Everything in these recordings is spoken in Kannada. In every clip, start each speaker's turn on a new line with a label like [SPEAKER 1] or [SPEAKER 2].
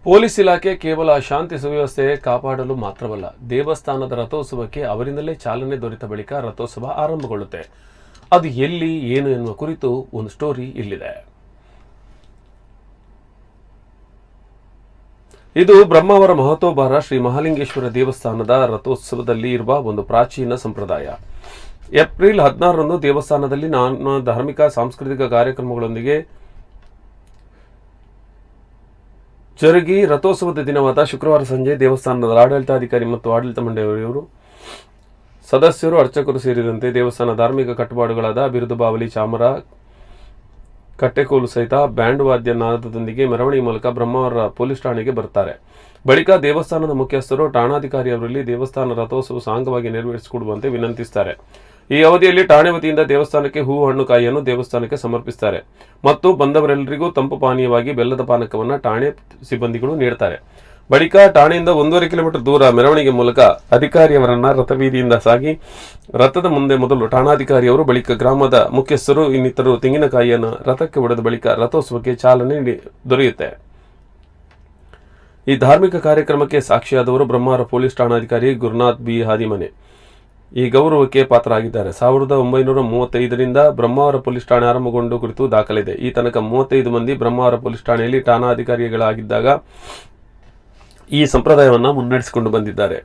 [SPEAKER 1] ಪೊಲೀಸ್ ಇಲಾಖೆ ಕೇವಲ ಶಾಂತಿ ಸುವ್ಯವಸ್ಥೆ ಕಾಪಾಡಲು ಮಾತ್ರವಲ್ಲ, ದೇವಸ್ಥಾನದ ರಥೋತ್ಸವಕ್ಕೆ ಅವರಿಂದಲೇ ಚಾಲನೆ ದೊರೆತ ಬಳಿಕ ರಥೋತ್ಸವ ಆರಂಭಗೊಳ್ಳುತ್ತೆ. ಅದು ಎಲ್ಲಿ, ಏನು ಎನ್ನುವ ಕುರಿತು ಒಂದು ಸ್ಟೋರಿ ಇಲ್ಲಿದೆ. ಇದು ಬ್ರಹ್ಮಾವರ ಮಹತೋಬಾರ ಶ್ರೀ ಮಹಾಲಿಂಗೇಶ್ವರ ದೇವಸ್ಥಾನದ ರಥೋತ್ಸವದಲ್ಲಿ ಇರುವ ಒಂದು ಪ್ರಾಚೀನ ಸಂಪ್ರದಾಯ. ಏಪ್ರಿಲ್ 16ರಂದು ದೇವಸ್ಥಾನದಲ್ಲಿ ನಾನಾ ಧಾರ್ಮಿಕ ಸಾಂಸ್ಕೃತಿಕ ಕಾರ್ಯಕ್ರಮಗಳೊಂದಿಗೆ ಜರುಗಿ ರಥೋತ್ಸವದ ದಿನವಾದ ಶುಕ್ರವಾರ ಸಂಜೆ ದೇವಸ್ಥಾನದ ಆಡಳಿತಾಧಿಕಾರಿ ಮತ್ತು ಆಡಳಿತ ಮಂಡಳಿಯವರು, ಸದಸ್ಯರು, ಅರ್ಚಕರು ಸೇರಿದಂತೆ ದೇವಸ್ಥಾನ ಧಾರ್ಮಿಕ ಕಟ್ಟುಪಾಡುಗಳಾದ ಬಿರುದು ಬಾವಲಿ, ಚಾಮರ, ಕಟ್ಟೆಕೋಲು ಸಹಿತ ಬ್ಯಾಂಡ್ ವಾದ್ಯ ನಾದದೊಂದಿಗೆ ಮೆರವಣಿಗೆ ಮೂಲಕ ಬ್ರಹ್ಮಾವರ ಪೊಲೀಸ್ ಠಾಣೆಗೆ ಬರುತ್ತಾರೆ. ಬಳಿಕ ದೇವಸ್ಥಾನದ ಮುಖ್ಯಸ್ಥರು ಠಾಣಾಧಿಕಾರಿಯವರಲ್ಲಿ ದೇವಸ್ಥಾನ ರಥೋತ್ಸವ ಸಾಂಗವಾಗಿ ನೆರವೇರಿಸಿಕೊಡುವಂತೆ ವಿನಂತಿಸುತ್ತಾರೆ. ಈ ಅವಧಿಯಲ್ಲಿ ಠಾಣೆ ವತಿಯಿಂದ ದೇವಸ್ಥಾನಕ್ಕೆ ಹೂವು, ಹಣ್ಣು, ಕಾಯಿಯನ್ನು ದೇವಸ್ಥಾನಕ್ಕೆ ಸಮರ್ಪಿಸುತ್ತಾರೆ ಮತ್ತು ಬಂದವರೆಲ್ಲರಿಗೂ ತಂಪು ಪಾನೀಯವಾಗಿ ಬೆಲ್ಲದ ಪಾನಕವನ್ನು ಠಾಣೆ ಸಿಬ್ಬಂದಿಗಳು ನೀಡುತ್ತಾರೆ. ಬಳಿಕ ಠಾಣೆಯಿಂದ 1.5 ಕಿಲೋಮೀಟರ್ ದೂರ ಮೆರವಣಿಗೆ ಮೂಲಕ ಅಧಿಕಾರಿಯವರನ್ನ ರಥಬೀದಿಯಿಂದ ಸಾಗಿ ರಥದ ಮುಂದೆ ಮೊದಲು ಠಾಣಾಧಿಕಾರಿಯವರು, ಬಳಿಕ ಗ್ರಾಮದ ಮುಖ್ಯಸ್ಥರು ಇನ್ನಿತರರು ತೆಂಗಿನಕಾಯಿಯನ್ನು ರಥಕ್ಕೆ ಹೊಡೆದ ಬಳಿಕ ರಥೋತ್ಸವಕ್ಕೆ ಚಾಲನೆ ದೊರೆಯುತ್ತೆ. ಈ ಧಾರ್ಮಿಕ ಕಾರ್ಯಕ್ರಮಕ್ಕೆ ಸಾಕ್ಷಿಯಾದವರು ಬ್ರಹ್ಮಾವರ ಪೊಲೀಸ್ ಠಾಣಾಧಿಕಾರಿ ಗುರುನಾಥ್ ಬಿ ಹಾದಿಮನೆ ಈ ಗೌರವಕ್ಕೆ ಪಾತ್ರರಾಗಿದ್ದಾರೆ. 1935ರಿಂದ ಬ್ರಹ್ಮಾವರ ಪೊಲೀಸ್ ಠಾಣೆ ಆರಂಭಗೊಂಡ ಕುರಿತು ದಾಖಲಿದೆ. ಈ ತನಕ 35 ಮಂದಿ ಬ್ರಹ್ಮಾವರ ಪೊಲೀಸ್ ಠಾಣೆಯಲ್ಲಿ ಠಾಣಾಧಿಕಾರಿಗಳಾಗಿದ್ದಾಗ ಈ ಸಂಪ್ರದಾಯವನ್ನು ಮುನ್ನಡೆಸಿಕೊಂಡು ಬಂದಿದ್ದಾರೆ.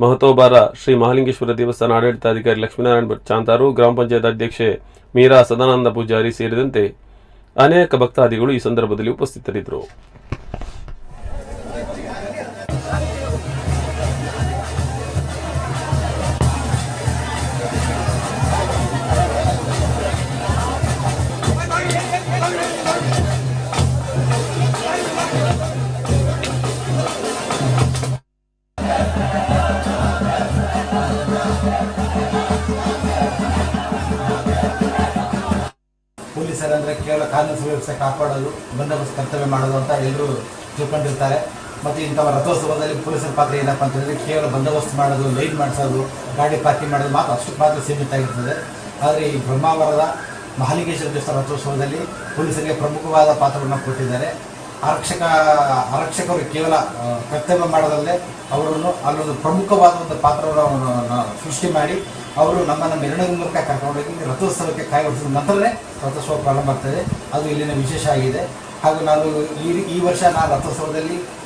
[SPEAKER 1] ಮಹತೋಬಾರ ಶ್ರೀ ಮಹಾಲಿಂಗೇಶ್ವರ ದೇವಸ್ಥಾನ ಆಡಳಿತಾಧಿಕಾರಿ ಲಕ್ಷ್ಮೀನಾರಾಯಣ ಚಾಂತಾರು, ಗ್ರಾಮ ಪಂಚಾಯತ್ ಅಧ್ಯಕ್ಷೆ ಮೀರಾ ಸದಾನಂದ ಪೂಜಾರಿ ಸೇರಿದಂತೆ ಅನೇಕ ಭಕ್ತಾದಿಗಳು ಈ ಸಂದರ್ಭದಲ್ಲಿ ಉಪಸ್ಥಿತರಿದ್ದರು.
[SPEAKER 2] ಪೊಲೀಸರಂದರೆ ಕೇವಲ ಕಾನೂನು ಸುವ್ಯವಸ್ಥೆ ಕಾಪಾಡೋದು, ಬಂದೋಬಸ್ತ್ ಕರ್ತವ್ಯ ಮಾಡೋದು ಅಂತ ಎಲ್ಲರೂ ತಿಳ್ಕೊಂಡಿರ್ತಾರೆ. ಮತ್ತು ಇಂಥ ರಥೋತ್ಸವದಲ್ಲಿ ಪೊಲೀಸರ ಪಾತ್ರ ಏನಪ್ಪ ಅಂತಂದರೆ ಕೇವಲ ಬಂದೋಬಸ್ತ್ ಮಾಡೋದು, ಲೈನ್ ಮಾಡಿಸೋದು, ಗಾಡಿ ಪಾರ್ಕಿಂಗ್ ಮಾಡೋದು ಮಾತ್ರ ಅಷ್ಟು ಪಾತ್ರ ಸೀಮಿತ ಆಗಿರ್ತದೆ. ಆದರೆ ಈ ಬ್ರಹ್ಮಾವರದ ಮಹಾಲಿಂಗೇಶ್ವರ ದೇವಸ್ಥಾನ ರಥೋತ್ಸವದಲ್ಲಿ ಪೊಲೀಸರಿಗೆ ಪ್ರಮುಖವಾದ ಪಾತ್ರವನ್ನು ಕೊಟ್ಟಿದ್ದಾರೆ. ಆರಕ್ಷಕರು ಕೇವಲ ಕರ್ತವ್ಯ ಮಾಡೋದಲ್ಲದೆ ಅವರನ್ನು ಅಲ್ಲೊಂದು ಪ್ರಮುಖವಾದ ಒಂದು ಪಾತ್ರವನ್ನು ಸೃಷ್ಟಿ ಮಾಡಿ ಅವರು ನಮ್ಮನ್ನು ಮೆರವಣಿಗೆ ಮೂಲಕ ಕರ್ಕೊಂಡೋಗಿ ರಥೋತ್ಸವಕ್ಕೆ ಕಾಯ್ದಿರಿಸಿದ ನಂತರನೇ ರಥೋತ್ಸವ ಪ್ರಾರಂಭ ಆಗ್ತದೆ. ಅದು ಇಲ್ಲಿನ ವಿಶೇಷ ಆಗಿದೆ. ಹಾಗೂ ನಾನು ಈ ವರ್ಷ ರಥೋತ್ಸವದಲ್ಲಿ